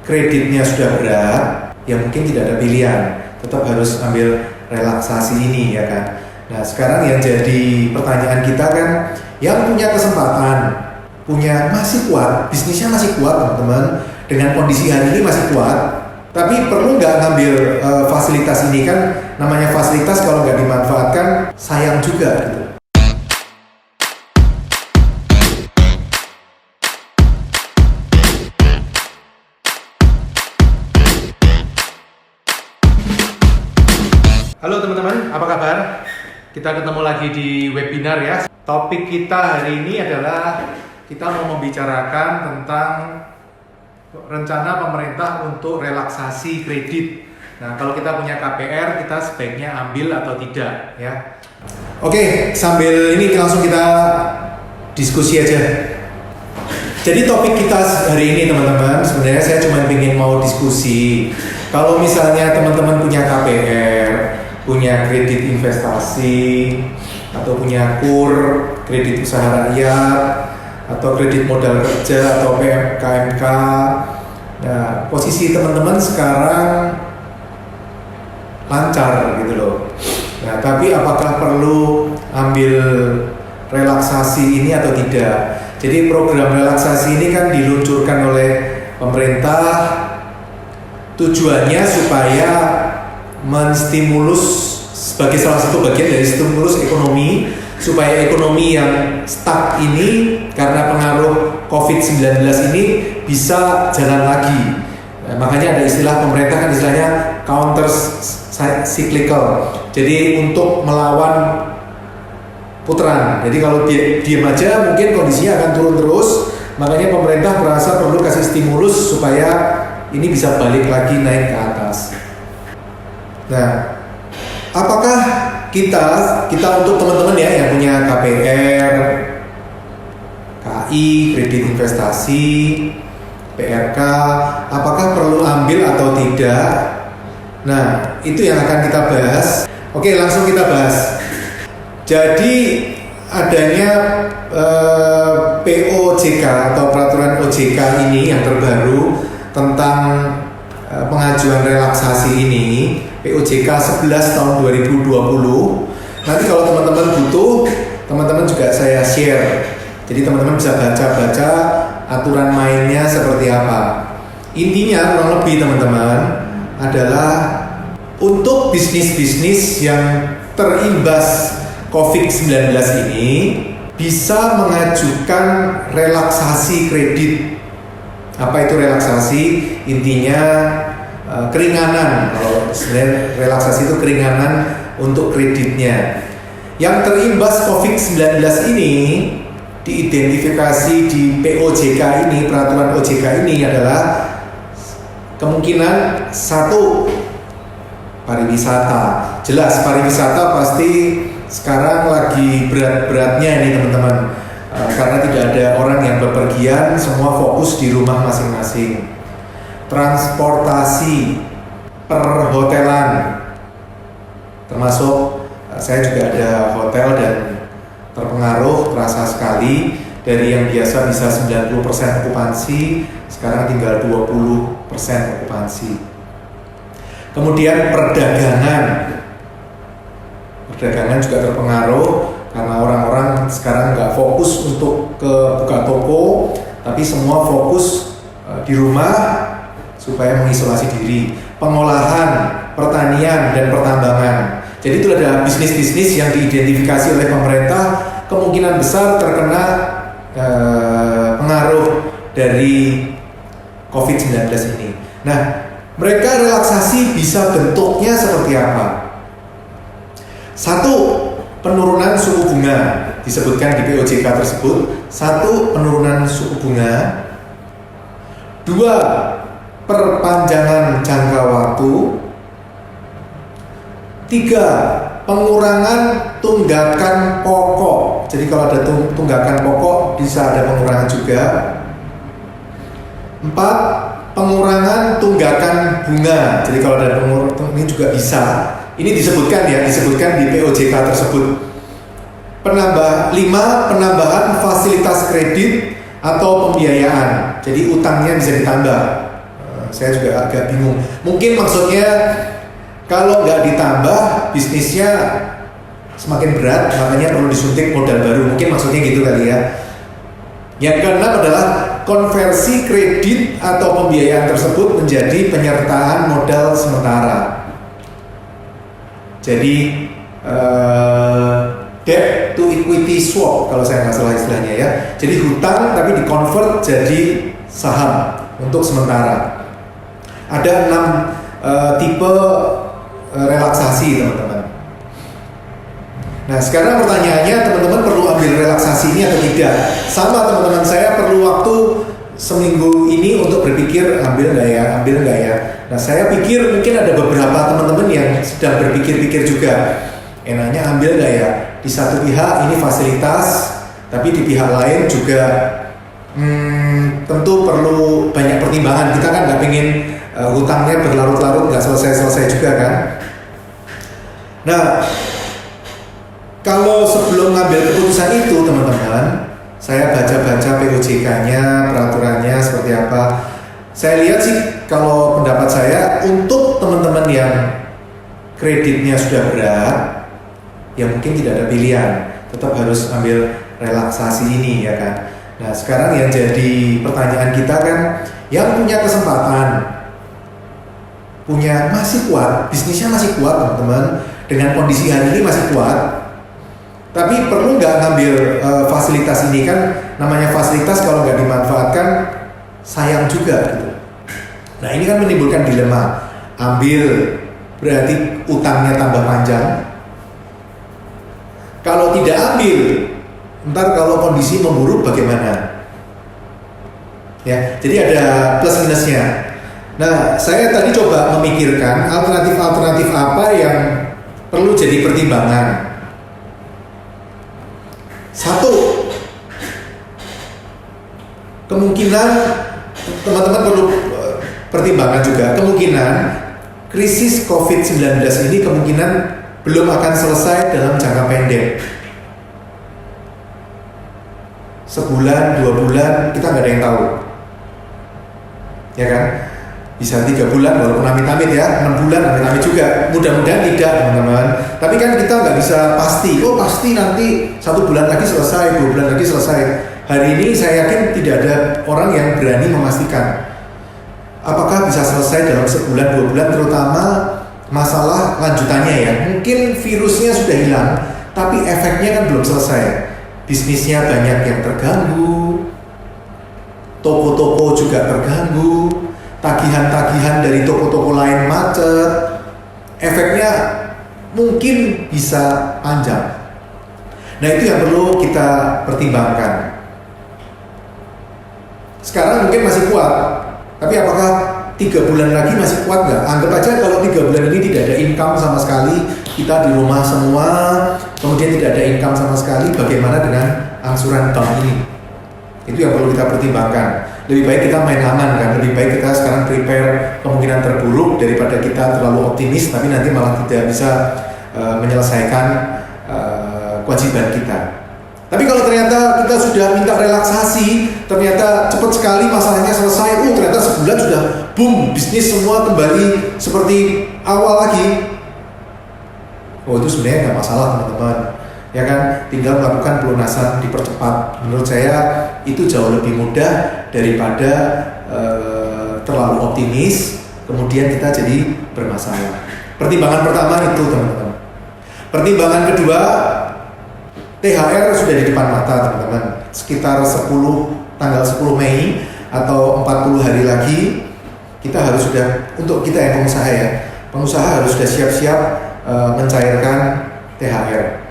kreditnya sudah berat, ya mungkin tidak ada pilihan, tetap harus ambil relaksasi ini ya kan. Nah sekarang yang jadi pertanyaan kita kan, yang punya kesempatan, masih kuat, bisnisnya masih kuat teman-teman, dengan kondisi hari ini masih kuat, tapi perlu nggak ngambil fasilitas ini kan? Namanya fasilitas kalau nggak dimanfaatkan sayang juga gitu. Halo teman-teman, apa kabar? Kita ketemu lagi di webinar ya. Topik kita hari ini adalah kita mau membicarakan tentang rencana pemerintah untuk relaksasi kredit. Nah, kalau kita punya KPR, kita sebaiknya ambil atau tidak ya. Oke, sambil ini langsung kita diskusi aja. Jadi topik kita hari ini teman-teman, sebenarnya saya cuma ingin mau diskusi. Kalau misalnya teman-teman punya KPR, punya kredit investasi, atau punya KUR, kredit usaha rakyat, atau kredit modal kerja, atau KMK. Nah, posisi teman-teman sekarang lancar gitu loh. Nah, tapi apakah perlu ambil relaksasi ini atau tidak? Jadi program relaksasi ini kan diluncurkan oleh pemerintah, tujuannya supaya menstimulus sebagai salah satu bagian dari stimulus ekonomi, supaya ekonomi yang stuck ini karena pengaruh COVID-19 ini bisa jalan lagi. Nah, makanya ada istilah pemerintah kan istilahnya counter cyclical. Jadi untuk melawan putaran. Jadi kalau diam aja mungkin kondisinya akan turun terus. Makanya pemerintah merasa perlu kasih stimulus supaya ini bisa balik lagi naik ke atas. Nah, apakah kita untuk teman-teman ya yang punya KPR, KI, kredit investasi, PRK, apakah perlu ambil atau tidak? Nah, itu yang akan kita bahas. Oke, langsung kita bahas. Jadi adanya POJK atau peraturan OJK ini yang terbaru tentang pengajuan relaksasi ini, POJK 11 tahun 2020. Nanti kalau teman-teman butuh, teman-teman juga saya share. Jadi teman-teman bisa baca-baca aturan mainnya seperti apa. Intinya kurang lebih teman-teman adalah untuk bisnis-bisnis yang terimbas COVID-19 ini bisa mengajukan relaksasi kredit. Apa itu relaksasi? Intinya keringanan. Kalau sebenarnya relaksasi itu keringanan untuk kreditnya. Yang terimbas COVID-19 ini diidentifikasi di POJK ini, peraturan OJK ini adalah kemungkinan satu, pariwisata. Jelas pariwisata pasti sekarang lagi berat-beratnya ini teman-teman, karena tidak ada orang yang bepergian, semua fokus di rumah masing-masing. Transportasi, perhotelan, termasuk saya juga ada hotel dan terpengaruh terasa sekali. Dari yang biasa bisa 90% okupansi, sekarang tinggal 20% okupansi. Kemudian perdagangan juga terpengaruh karena orang-orang sekarang nggak fokus untuk ke buka toko, tapi semua fokus di rumah supaya mengisolasi diri. Pengolahan, pertanian, dan pertambangan. Jadi itu ada bisnis-bisnis yang diidentifikasi oleh pemerintah kemungkinan besar terkena pengaruh dari COVID-19 ini. Nah, mereka relaksasi bisa bentuknya seperti apa? Satu, penurunan suku bunga disebutkan di POJK tersebut. Satu, penurunan suku bunga. Dua, perpanjangan jangka waktu. Tiga, pengurangan tunggakan pokok. Jadi kalau ada tunggakan pokok bisa ada pengurangan juga. Empat, pengurangan tunggakan bunga. Jadi kalau ada pengurangan ini juga bisa. Ini disebutkan di POJK tersebut. Penambahan fasilitas kredit atau pembiayaan. Jadi utangnya bisa ditambah. Saya juga agak bingung. Mungkin maksudnya kalau nggak ditambah bisnisnya semakin berat, makanya perlu disuntik modal baru. Mungkin maksudnya gitu kali ya. Yang keenam adalah konversi kredit atau pembiayaan tersebut menjadi penyertaan modal sementara. Jadi debt to equity swap kalau saya nggak salah istilahnya ya. Jadi hutang tapi dikonvert jadi saham untuk sementara. Ada 6 tipe relaksasi teman-teman. Nah sekarang pertanyaannya, teman-teman perlu ambil relaksasi ini atau tidak? Sama teman-teman, saya perlu waktu seminggu ini untuk berpikir ambil nggak ya. Nah saya pikir mungkin ada beberapa teman-teman yang sedang berpikir-pikir juga, enaknya ambil nggak ya? Di satu pihak ini fasilitas, tapi di pihak lain juga tentu perlu banyak pertimbangan. Kita kan nggak pengen hutangnya berlarut-larut, nggak selesai-selesai juga kan. Nah kalau sebelum ngambil keputusan itu teman-teman, saya baca-baca POJK-nya, peraturannya seperti apa. Saya lihat sih kalau pendapat saya, untuk teman-teman yang kreditnya sudah berat, ya mungkin tidak ada pilihan, tetap harus ambil relaksasi ini ya kan. Nah sekarang yang jadi pertanyaan kita kan, yang punya kesempatan, masih kuat, bisnisnya masih kuat teman-teman, dengan kondisi hari ini masih kuat, tapi perlu nggak ngambil fasilitas ini? Kan namanya fasilitas kalau nggak dimanfaatkan sayang juga gitu. Nah ini kan menimbulkan dilema, ambil berarti utangnya tambah panjang. Kalau tidak ambil, ntar kalau kondisi memburuk bagaimana? Ya, jadi ada plus minusnya. Nah saya tadi coba memikirkan alternatif-alternatif apa yang perlu jadi pertimbangan. Satu, kemungkinan teman-teman perlu pertimbangkan juga, kemungkinan krisis COVID-19 ini kemungkinan belum akan selesai dalam jangka pendek. Sebulan, 2 bulan, kita nggak ada yang tahu, ya kan? Bisa 3 bulan, walaupun amit-amit ya, 6 bulan amit-amit juga. Mudah-mudahan tidak teman-teman. Tapi kan kita nggak bisa pasti. Oh pasti nanti 1 bulan lagi selesai, 2 bulan lagi selesai. Hari ini saya yakin tidak ada orang yang berani memastikan apakah bisa selesai dalam sebulan, 2 bulan, terutama masalah lanjutannya ya. Mungkin virusnya sudah hilang, tapi efeknya kan belum selesai. Bisnisnya banyak yang terganggu, toko-toko juga terganggu, tagihan-tagihan dari toko-toko lain macet, efeknya mungkin bisa panjang. Nah itu yang perlu kita pertimbangkan. Sekarang mungkin masih kuat, tapi apakah 3 bulan lagi masih kuat nggak? Anggap aja kalau 3 bulan ini tidak ada income sama sekali, kita di rumah semua, kemudian tidak ada income sama sekali, bagaimana dengan angsuran bank ini? Itu yang perlu kita pertimbangkan. Lebih baik kita main aman kan, lebih baik kita sekarang prepare kemungkinan terburuk daripada kita terlalu optimis tapi nanti malah tidak bisa menyelesaikan kewajiban kita. Tapi kalau ternyata kita sudah minta relaksasi, ternyata cepat sekali masalahnya selesai, ternyata sebulan sudah boom, bisnis semua kembali seperti awal lagi. Oh itu sebenarnya nggak masalah teman-teman, ya kan? Tinggal melakukan pelunasan dipercepat. Menurut saya itu jauh lebih mudah daripada terlalu optimis, kemudian kita jadi bermasalah. Pertimbangan pertama itu teman-teman. Pertimbangan kedua, THR sudah di depan mata teman-teman. Sekitar tanggal 10 Mei atau 40 hari lagi kita harus sudah, untuk kita yang pengusaha ya, pengusaha harus sudah siap-siap mencairkan THR.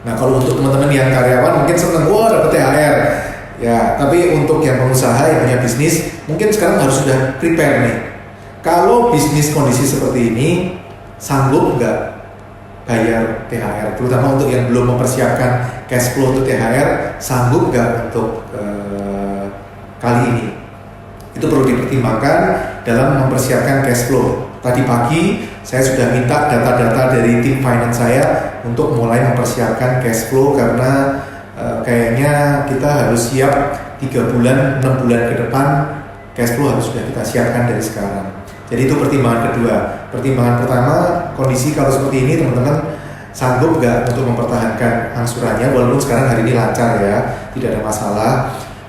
Nah kalau untuk teman-teman yang karyawan mungkin seneng, wah dapat THR ya, tapi untuk yang pengusaha yang punya bisnis mungkin sekarang harus sudah prepare nih. Kalau bisnis kondisi seperti ini, sanggup nggak bayar THR? Terutama untuk yang belum mempersiapkan cash flow untuk THR, sanggup nggak untuk kali ini? Itu perlu dipertimbangkan dalam mempersiapkan cash flow. Tadi pagi saya sudah minta data-data dari tim finance saya untuk mulai mempersiapkan cash flow karena kayaknya kita harus siap 3 bulan, 6 bulan ke depan cash flow harus sudah kita siapkan dari sekarang. Jadi itu pertimbangan kedua. Pertimbangan pertama, kondisi kalau seperti ini teman-teman sanggup nggak untuk mempertahankan angsurannya walaupun sekarang hari ini lancar ya, tidak ada masalah.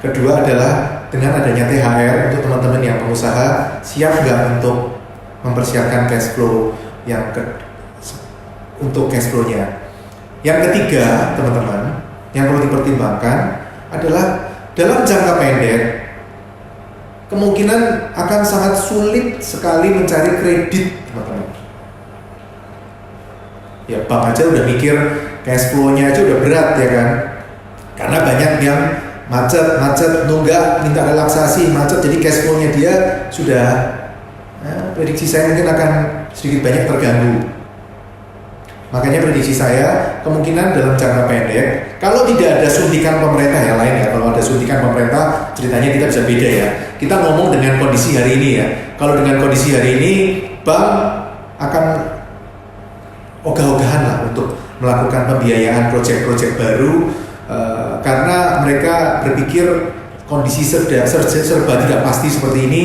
Kedua adalah dengan adanya THR untuk teman-teman yang pengusaha, siap nggak untuk mempersiapkan cash flow untuk cash flow-nya. Yang ketiga teman-teman yang perlu dipertimbangkan adalah dalam jangka pendek kemungkinan akan sangat sulit sekali mencari kredit teman-teman. Ya bank aja udah mikir cash flow-nya aja udah berat ya kan, karena banyak yang macet, nunggak, minta relaksasi, macet, jadi cash flow-nya dia sudah prediksi saya mungkin akan sedikit banyak terganggu. Makanya prediksi saya kemungkinan dalam jangka pendek, kalau tidak ada suntikan pemerintah ya lain ya, kalau ada suntikan pemerintah ceritanya kita bisa beda ya. Kita ngomong dengan kondisi hari ini ya. Kalau dengan kondisi hari ini, bank akan ogah-ogahan lah untuk melakukan pembiayaan proyek-proyek baru karena mereka berpikir kondisi serba tidak pasti seperti ini,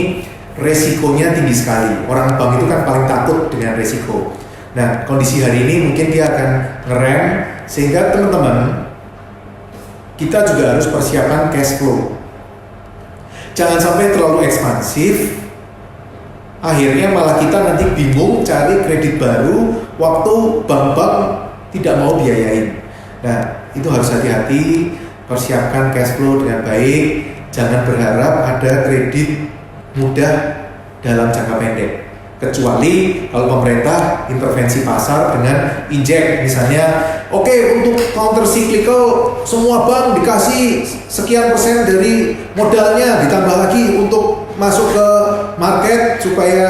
resikonya tinggi sekali. Orang bank itu kan paling takut dengan resiko. Nah, kondisi hari ini mungkin dia akan ngerem sehingga teman-teman kita juga harus persiapan cash flow. Jangan sampai terlalu ekspansif, akhirnya malah kita nanti bingung cari kredit baru waktu bank-bank tidak mau biayain. Nah, itu harus hati-hati, persiapkan cash flow dengan baik, jangan berharap ada kredit mudah dalam jangka pendek. Kecuali kalau pemerintah intervensi pasar dengan injek misalnya, oke, untuk counter cyclical semua bank dikasih sekian persen dari modalnya, ditambah lagi untuk masuk ke market supaya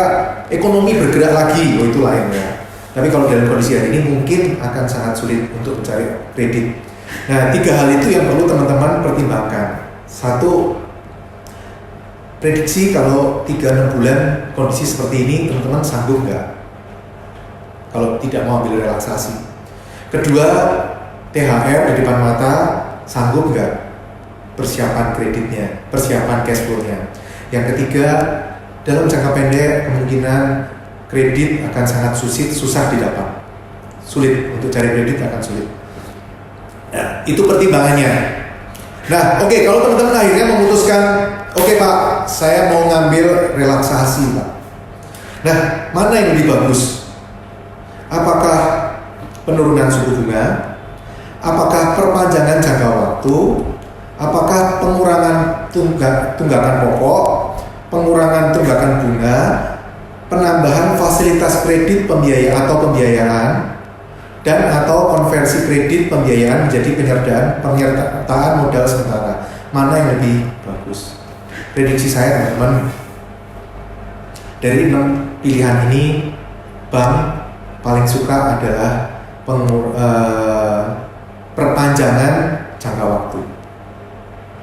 ekonomi bergerak lagi, itu lainnya. Tapi kalau dalam kondisi hari ini mungkin akan sangat sulit untuk mencari kredit. Nah, 3 hal itu yang perlu teman-teman pertimbangkan. 1, prediksi kalau 3-6 bulan kondisi seperti ini teman-teman sanggup nggak kalau tidak mau ambil relaksasi. Kedua, THR di depan mata, sanggup nggak persiapan kreditnya, persiapan cash flow-nya. Yang ketiga, dalam jangka pendek kemungkinan kredit akan sangat susah didapat, sulit untuk cari kredit akan sulit. Nah, itu pertimbangannya. Nah, oke, kalau teman-teman akhirnya memutuskan, oke Pak, saya mau ngambil relaksasi Pak. Nah, mana yang lebih bagus? Apakah penurunan suku bunga? Apakah perpanjangan jangka waktu? Apakah pengurangan tunggakan pokok? Pengurangan tunggakan bunga? Penambahan fasilitas kredit pembiayaan? Dan atau konversi kredit pembiayaan menjadi penyertaan modal sementara. Mana yang lebih bagus? Prediksi saya teman-teman, dari 6 pilihan ini bank paling suka adalah perpanjangan jangka waktu.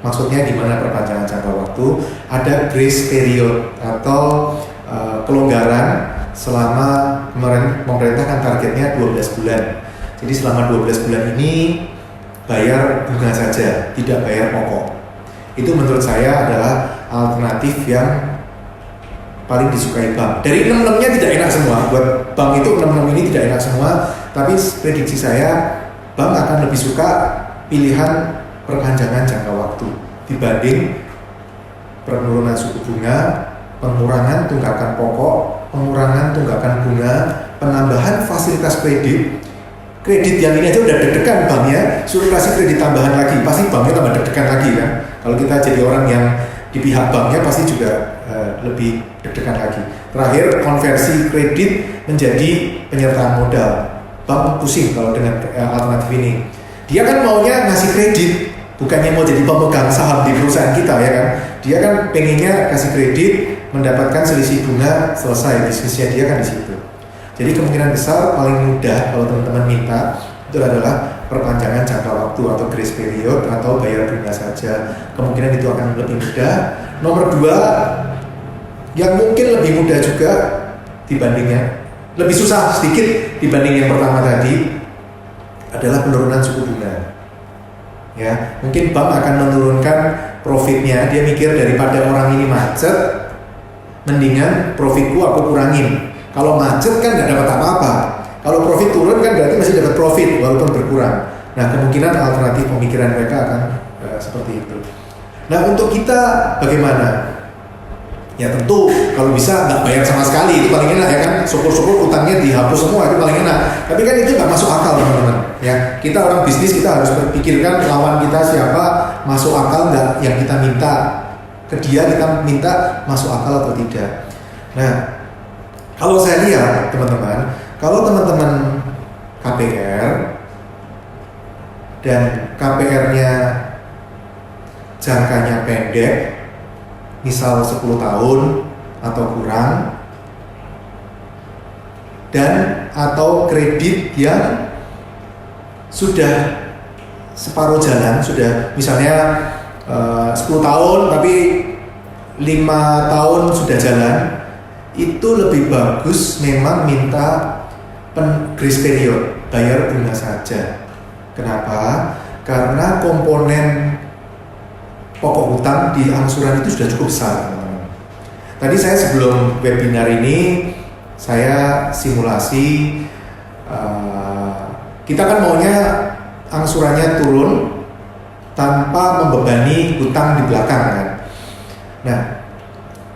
Maksudnya gimana perpanjangan jangka waktu? Ada grace period atau kelonggaran selama kemarin pemerintah kan targetnya 12 bulan. Jadi selama 12 bulan ini bayar bunga saja, tidak bayar pokok. Itu menurut saya adalah alternatif yang paling disukai bank. Dari 6-6-nya tidak enak semua. Buat bank itu 6-6 ini tidak enak semua, tapi prediksi saya bank akan lebih suka pilihan perpanjangan jangka waktu dibanding penurunan suku bunga, pengurangan tunggakan pokok, pengurangan tunggakan bunga, penambahan fasilitas kredit. Kredit yang ini aja udah deg-degan banknya, suruh kasih kredit tambahan lagi, pasti banknya tambah deg-degan lagi kan. Kalau kita jadi orang yang di pihak banknya pasti juga lebih deg-degan lagi. Terakhir, konversi kredit menjadi penyertaan modal. Bank pusing kalau dengan alternatif ini. Dia kan maunya ngasih kredit, bukannya mau jadi pemegang saham di perusahaan kita ya kan. Dia kan pengennya kasih kredit, mendapatkan selisih bunga, selesai bisnisnya dia kan di situ. Jadi kemungkinan besar paling mudah kalau teman-teman minta itu adalah perpanjangan jangka waktu atau grace period atau bayar bunga saja. Kemungkinan itu akan lebih mudah. Nomor 2 yang mungkin lebih mudah juga dibandingnya, lebih susah sedikit dibanding yang pertama tadi adalah penurunan suku bunga. Ya, mungkin bank akan menurunkan profitnya. Dia mikir daripada orang ini macet, mendingan profitku aku kurangin. Kalau macet kan nggak dapat apa-apa. Kalau profit turun kan berarti masih dapat profit walaupun berkurang. Nah, kemungkinan alternatif pemikiran mereka akan seperti itu. Nah, untuk kita bagaimana? Ya tentu kalau bisa nggak bayar sama sekali, itu paling enak ya kan. Syukur-syukur utangnya dihapus semua, itu paling enak. Tapi kan itu nggak masuk akal teman-teman. Ya, kita orang bisnis, kita harus berpikirkan lawan kita siapa, masuk akal nggak yang kita minta ke dia, kita minta masuk akal atau tidak. Nah, kalau saya lihat teman-teman, kalau teman-teman KPR dan KPR-nya jangkanya pendek, misal 10 tahun atau kurang, dan atau kredit yang sudah separuh jalan, sudah misalnya 10 tahun tapi 5 tahun sudah jalan, itu lebih bagus memang minta grace period, bayar bunga saja. Kenapa? Karena komponen pokok hutang di angsuran itu sudah cukup besar, teman-teman. Tadi saya sebelum webinar ini saya simulasi, kita kan maunya angsurannya turun tanpa membebani hutang di belakang kan. Nah,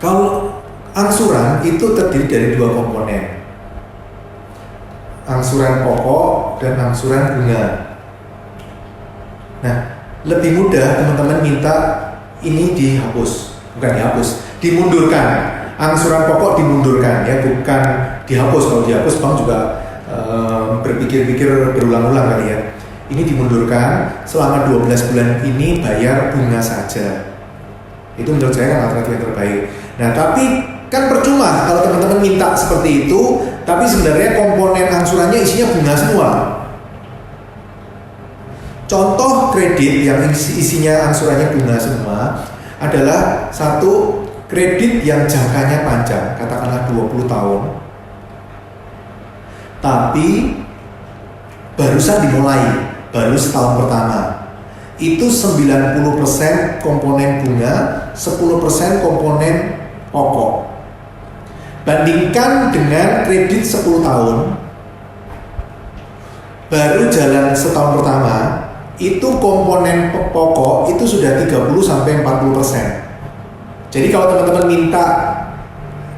kalau angsuran itu terdiri dari 2 komponen, angsuran pokok dan angsuran bunga. Nah, lebih mudah teman-teman minta ini dihapus, bukan dihapus, dimundurkan. Angsuran pokok dimundurkan ya, bukan dihapus. Kalau dihapus bank juga berpikir-pikir berulang-ulang kali ya. Ini dimundurkan, selama 12 bulan ini bayar bunga saja. Itu menurut saya kan alternatif yang terbaik. Nah, tapi kan percuma kalau teman-teman minta seperti itu, tapi sebenarnya komponen angsurannya isinya bunga semua. Contoh kredit yang isinya angsurannya bunga semua adalah satu kredit yang jangkanya panjang, katakanlah 20 tahun, tapi barusan dimulai, baru setahun pertama. Itu 90% komponen bunga, 10% komponen pokok. Bandingkan dengan kredit 10 tahun, baru jalan setahun pertama, itu komponen pokok itu sudah 30-40%. Jadi kalau teman-teman minta,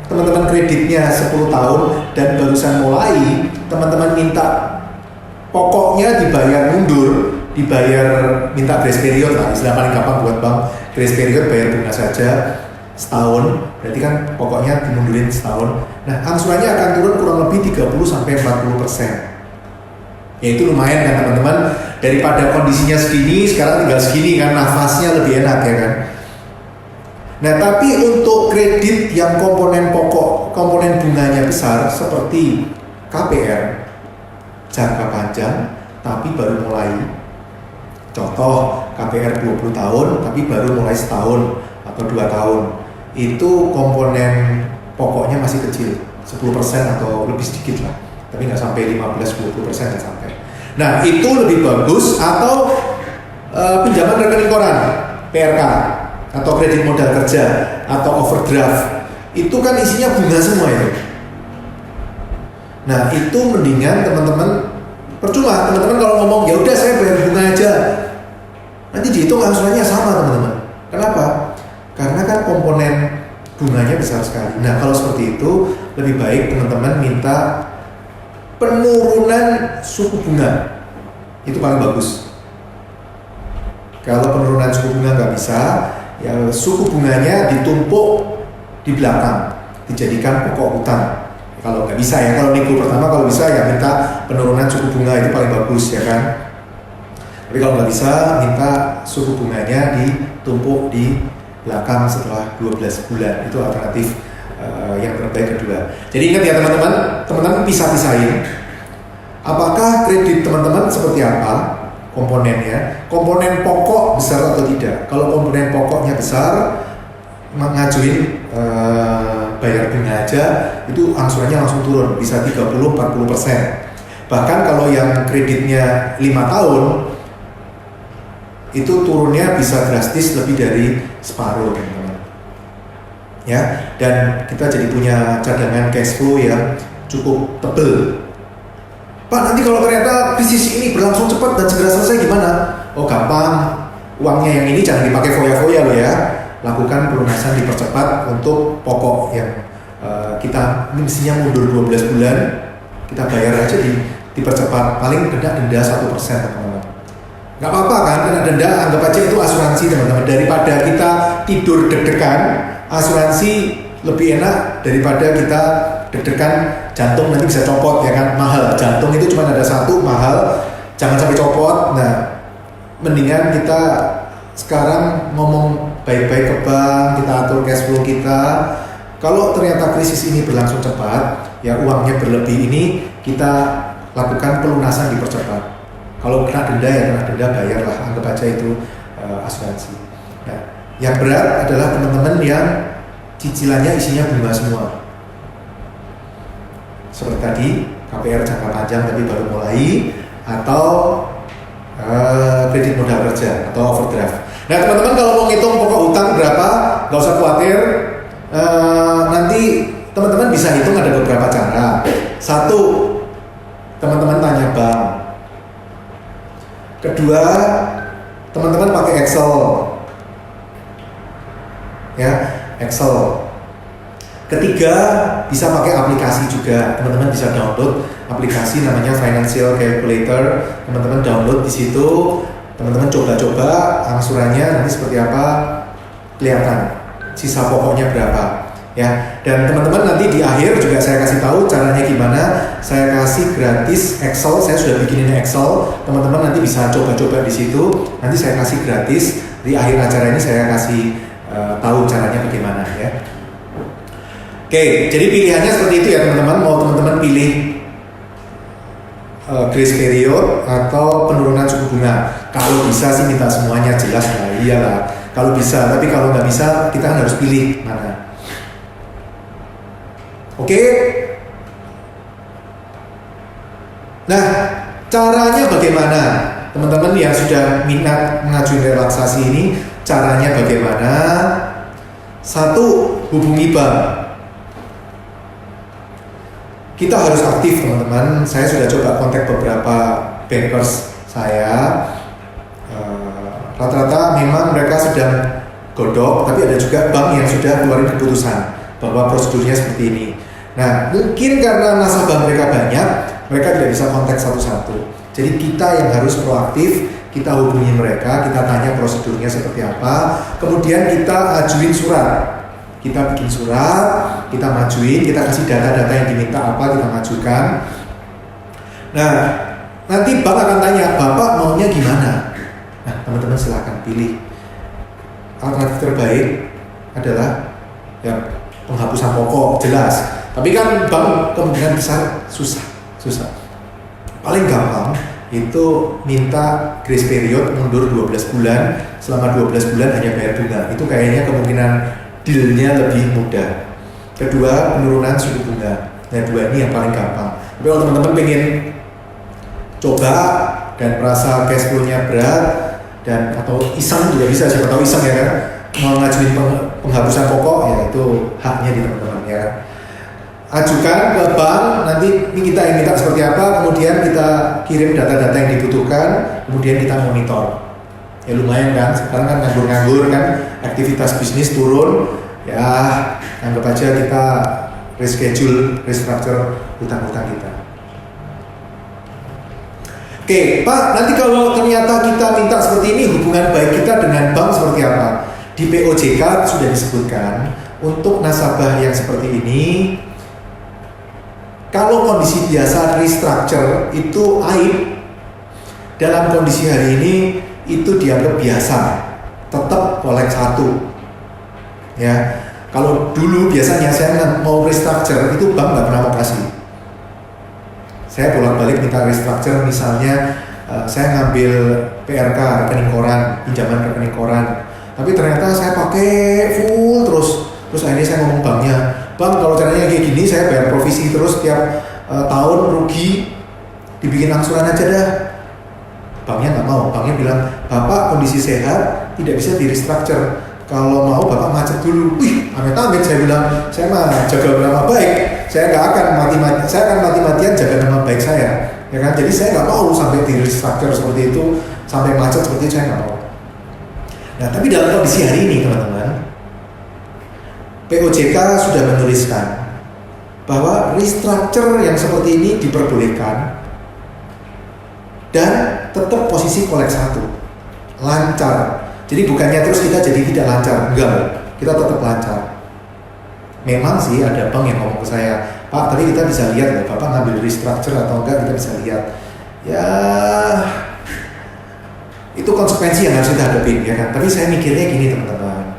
teman-teman kreditnya 10 tahun dan barusan mulai, teman-teman minta pokoknya dibayar mundur, dibayar minta grace period lah, istilah paling gampang buat bank, grace period bayar bunga saja setahun, berarti kan pokoknya dimundurin setahun. Nah, angsurannya akan turun kurang lebih 30-40%. Ya itu lumayan kan teman-teman, daripada kondisinya segini sekarang tinggal segini kan, nafasnya lebih enak ya kan. Nah, tapi untuk kredit yang komponen pokok, komponen bunganya besar seperti KPR jangka panjang tapi baru mulai, contoh KPR 20 tahun tapi baru mulai setahun atau 2 tahun, itu komponen pokoknya masih kecil, 10% atau lebih sedikit lah, tapi nggak sampai 15-20% nggak sampai. Nah, itu lebih bagus, atau pinjaman rekening koran, PRK, atau kredit modal kerja, atau overdraft, itu kan isinya bunga semua itu. Nah, itu mendingan teman-teman, percuma teman-teman kalau ngomong ya udah saya bayar bunga aja, nanti dihitung angsurannya sama teman-teman. Kenapa? Karena kan komponen bunganya besar sekali. Nah, kalau seperti itu lebih baik teman-teman minta penurunan suku bunga, itu paling bagus. Kalau penurunan suku bunga nggak bisa, ya suku bunganya ditumpuk di belakang, dijadikan pokok hutang. Kalau nggak bisa ya, kalau minggu pertama kalau bisa ya minta penurunan suku bunga, itu paling bagus ya kan. Tapi kalau nggak bisa, minta suku bunganya ditumpuk di belakang setelah 12 bulan, itu alternatif yang terbaik kedua. Jadi ingat ya teman-teman, teman-teman pisah-pisahin apakah kredit teman-teman seperti apa komponennya, komponen pokok besar atau tidak. Kalau komponen pokoknya besar, ngajuin bayar bunga aja, itu angsurannya langsung turun, bisa 30-40%. Bahkan kalau yang kreditnya 5 tahun, itu turunnya bisa drastis lebih dari separuh teman-teman. ya, dan kita jadi punya cadangan cash flow yang cukup tebel. Pak, nanti kalau ternyata krisis ini berlangsung cepat dan segera selesai gimana? Oh gampang, uangnya yang ini jangan dipakai foya-foya loh ya. Lakukan pelunasan dipercepat untuk pokok yang kita mestinya mundur 12 bulan, kita bayar aja dipercepat, paling kena denda 1% teman-teman. Nggak apa-apa kan, kena denda, anggap aja itu asuransi teman-teman. Daripada kita tidur deg-degan, asuransi lebih enak daripada kita deg-degan jantung nanti bisa copot ya kan, mahal. Jantung itu cuma ada satu, mahal, jangan sampai copot. Nah, mendingan kita sekarang ngomong baik-baik ke bank, kita atur cash flow kita. Kalau ternyata krisis ini berlangsung cepat, ya uangnya berlebih ini kita lakukan pelunasan dipercepat. Kalau kena denda ya kena denda, bayarlah, anggap aja itu asuransi. Nah, yang berat adalah teman-teman yang cicilannya isinya bunga semua. Seperti tadi KPR jangka panjang tapi baru mulai, atau kredit modal kerja atau overdraft. Nah teman-teman kalau mau ngitung pokok hutang berapa, nggak usah khawatir. Nanti teman-teman bisa hitung, ada beberapa cara. Satu, teman-teman tanya bank. Kedua, teman-teman pakai Excel, ya Excel. Ketiga, bisa pakai aplikasi juga. Teman-teman bisa download aplikasi namanya Financial Calculator. Teman-teman download di situ. Teman-teman coba-coba angsurannya nanti seperti apa, kelihatan sisa pokoknya berapa, ya. Dan teman-teman nanti di akhir juga saya kasih tahu caranya gimana. Saya kasih gratis Excel. Saya sudah bikinin Excel. Teman-teman nanti bisa coba-coba di situ. Nanti saya kasih gratis. Di akhir acara ini saya kasih tahu caranya bagaimana, ya. Oke, jadi pilihannya seperti itu ya teman-teman. Mau teman-teman pilih grace period atau penurunan suku bunga. Kalau bisa sih minta semuanya, jelas lah, iyalah. Kalau bisa, tapi kalau nggak bisa kita kan harus pilih mana. Oke. Nah, caranya bagaimana? Teman-teman yang sudah minat mengajuin relaksasi ini, caranya bagaimana? Satu, hubungi bank. Kita harus aktif teman-teman. Saya sudah coba kontak beberapa bankers saya. Rata-rata memang mereka sedang godok, tapi ada juga bank yang sudah keluarin keputusan bahwa prosedurnya seperti ini. Nah, mungkin karena nasabah mereka banyak, mereka tidak bisa kontak satu-satu. Jadi kita yang harus proaktif, kita hubungi mereka, kita tanya prosedurnya seperti apa, kemudian kita ajuin surat. Kita bikin surat, kita majuin, kita kasih data-data yang diminta apa, kita majukan. Nah, nanti bank akan tanya, Bapak maunya gimana? Nah, teman-teman silahkan pilih. Alternatif terbaik adalah ya penghapusan pokok, jelas. Tapi kan bank kemungkinan besar susah. Paling gampang itu minta grace period mundur 12 bulan, selama 12 bulan hanya bayar bunga. Itu kayaknya kemungkinan dealnya lebih mudah. Kedua, penurunan suku bunga. Nah, dua ini yang paling gampang. Tapi kalau teman-teman pengen coba dan merasa cash flow-nya berat dan atau iseng juga bisa, siapa tahu iseng ya kan, mau ngajuin penghapusan pokok, ya itu haknya di teman-teman ya. Ajukan ke bank, nanti ini kita yang minta seperti apa, kemudian kita kirim data-data yang dibutuhkan, kemudian kita monitor. Ya lumayan kan, sekarang kan nganggur-nganggur kan, aktivitas bisnis turun, ya anggap aja kita reschedule, restructure hutang-hutang kita. Oke, Pak, nanti kalau ternyata kita minta seperti ini, hubungan baik kita dengan bank seperti apa? Di POJK sudah disebutkan, untuk nasabah yang seperti ini, kalau kondisi biasa restructure itu aib, dalam kondisi hari ini itu dianggap biasa, tetap kolek satu. Ya, kalau dulu biasanya saya mau restructure itu bank nggak pernah mau kasih. Saya bolak-balik minta restructure, misalnya saya ngambil PRK, rekening koran, pinjaman rekening koran, tapi ternyata saya pakai full terus akhirnya saya ngomong banknya, bang kalau caranya kayak gini saya bayar provisi terus tiap tahun rugi, dibikin angsuran aja dah. Banknya nggak mau, banknya bilang, Bapak kondisi sehat, tidak bisa di restructure, kalau mau Bapak macet dulu. Wih, amit-amit saya bilang, saya mah jaga nama baik, saya nggak akan saya akan mati-matian jaga nama baik saya, ya kan? Jadi saya nggak mau sampai di restructure seperti itu, sampai macet seperti itu, saya nggak mau. Nah, tapi dalam kondisi hari ini teman-teman, POJK sudah menuliskan bahwa restructure yang seperti ini diperbolehkan dan tetap posisi kolek 1, lancar. Jadi bukannya terus kita jadi tidak lancar, enggak, kita tetap lancar. Memang sih ada bank yang ngomong ke saya, Pak, tapi kita bisa lihat ya, Bapak ngambil restructure atau enggak, kita bisa lihat. Ya, itu konsekuensi yang harus kita hadapin, ya kan? Tapi saya mikirnya gini teman-teman,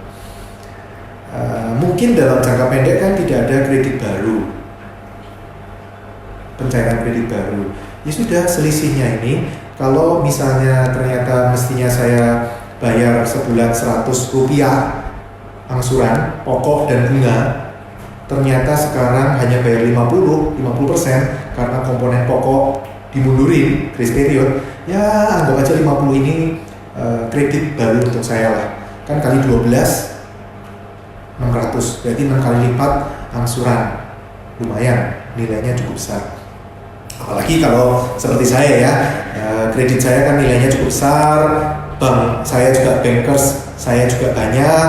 mungkin dalam jangka pendek kan tidak ada kredit baru, pencairan kredit baru. Ya sudah, selisihnya ini, kalau misalnya ternyata mestinya saya bayar sebulan 100 rupiah angsuran pokok dan bunga, ternyata sekarang hanya bayar 50% karena komponen pokok dimundurin grace period, ya anggap aja 50 ini kredit baru untuk saya lah, kan kali 12 600, berarti 6 kali lipat angsuran, lumayan, nilainya cukup besar. Apalagi kalau seperti saya ya, kredit saya kan nilainya cukup besar, bank saya juga bankers, saya juga banyak,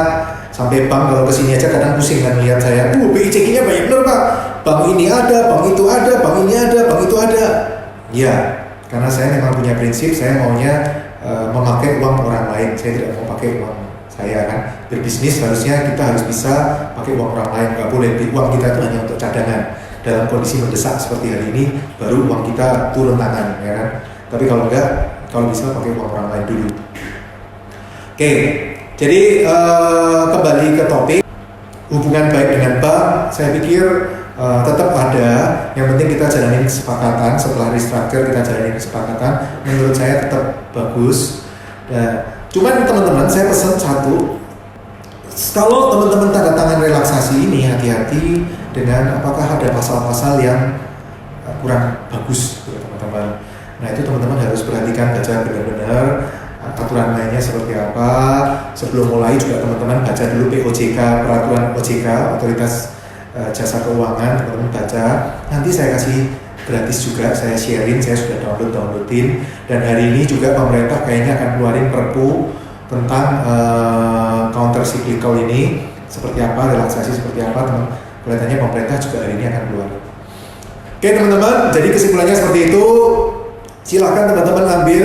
sampai bank kalau kesini aja kadang pusing kan melihat saya, BICG-nya banyak bener Pak, bank ini ada, bank itu ada, bank ini ada, bank itu ada. Ya, karena saya memang punya prinsip, saya maunya memakai uang orang lain, saya tidak mau pakai uang saya kan. Berbisnis harusnya kita harus bisa pakai uang orang lain, nggak boleh uang kita itu hanya untuk cadangan. Dalam kondisi mendesak seperti hari ini, baru uang kita turun tangan, ya kan. Tapi kalau enggak, kalau bisa pakai uang orang lain dulu. Oke, jadi kembali ke topik, hubungan baik dengan bank, saya pikir tetap ada. Yang penting kita jalanin kesepakatan, setelah restructure kita jalanin kesepakatan, menurut saya tetap bagus. Cuman teman-teman, saya pesan satu, kalau teman-teman tanda tangan relaksasi ini, hati-hati dengan apakah ada pasal-pasal yang kurang bagus, teman-teman. Nah, itu teman-teman harus perhatikan, baca benar-benar aturan mainnya seperti apa. Sebelum mulai juga teman-teman baca dulu POJK, peraturan OJK, Otoritas Jasa Keuangan, teman-teman baca. Nanti saya kasih gratis juga, saya sharing, saya sudah downloadin. Dan hari ini juga pemerintah kayaknya akan keluarin perpu tentang counter cyclical ini, seperti apa, relaksasi seperti apa, kelihatannya pemerintah juga hari ini akan keluar. Oke teman-teman, jadi kesimpulannya seperti itu. Silakan teman-teman ambil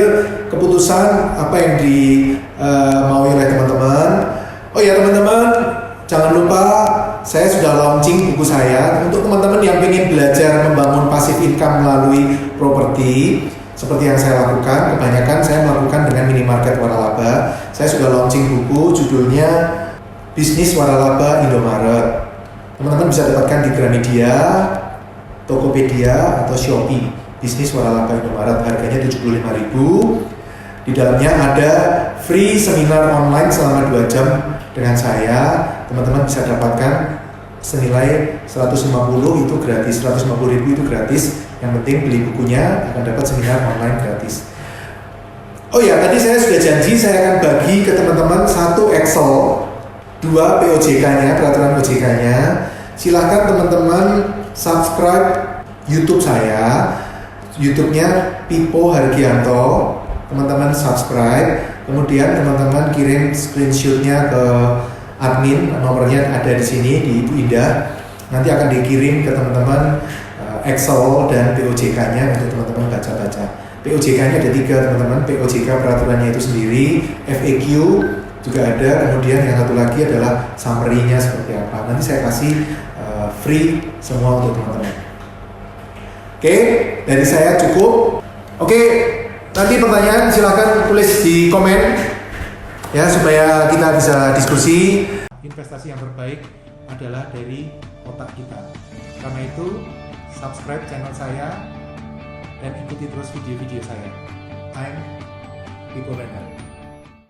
keputusan apa yang dimaui oleh teman-teman. Oh ya teman-teman, jangan lupa saya sudah launching buku saya untuk teman-teman yang ingin belajar membangun passive income melalui properti. Seperti yang saya lakukan, kebanyakan saya melakukan dengan minimarket waralaba. Saya sudah launching buku, judulnya Bisnis Waralaba Indomaret. Teman-teman bisa dapatkan di Gramedia, Tokopedia, atau Shopee. Bisnis Waralaba Indomaret, harganya 75.000. Di dalamnya ada free seminar online selama 2 jam dengan saya. Teman-teman bisa dapatkan senilai 150 itu gratis, 150.000 itu gratis. Yang penting beli bukunya akan dapat seminar online gratis. Oh ya, tadi saya sudah janji saya akan bagi ke teman-teman 1 Excel, 2 POJK-nya, peraturan OJK-nya. Silahkan teman-teman subscribe YouTube saya, YouTube-nya Pipo Hargianto. Teman-teman subscribe, kemudian teman-teman kirim screenshot-nya ke admin, nomornya ada di sini di Ibu Indah. Nanti akan dikirim ke teman-teman Excel dan POJK-nya untuk teman-teman baca-baca. POJK-nya ada 3 teman-teman, POJK peraturannya itu sendiri, FAQ juga ada, kemudian yang satu lagi adalah summary-nya seperti apa. Nanti saya kasih free semua untuk teman-teman. Oke, dari saya cukup. Oke, nanti pertanyaan silakan tulis di komen ya supaya kita bisa diskusi. Investasi yang terbaik adalah dari otak kita. Karena itu subscribe channel saya dan ikuti terus video-video saya. I'm Pipo Bender.